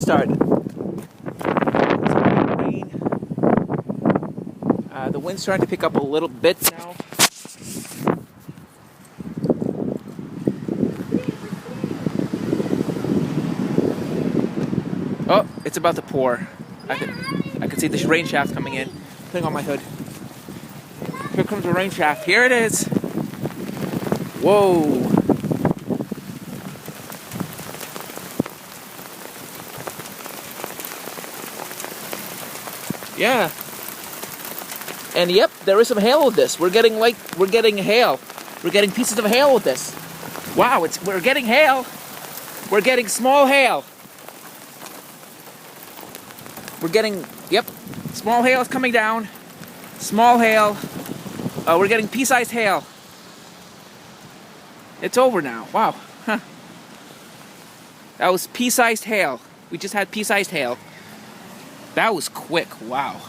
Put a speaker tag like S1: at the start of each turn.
S1: Started. Rain. The wind's starting to pick up a little bit now. Oh, it's about to pour. I can see this rain shaft coming in. Putting on my hood. Here comes the rain shaft. Here it is. Whoa. Yeah. And yep, there is some hail with this. We're getting hail. We're getting pieces of hail with this. Wow, we're getting hail. We're getting small hail. We're getting, yep, small hail is coming down. Small hail. We're getting pea-sized hail. It's over now. Wow. Huh. That was pea-sized hail. We just had pea-sized hail. That was quick. Wow.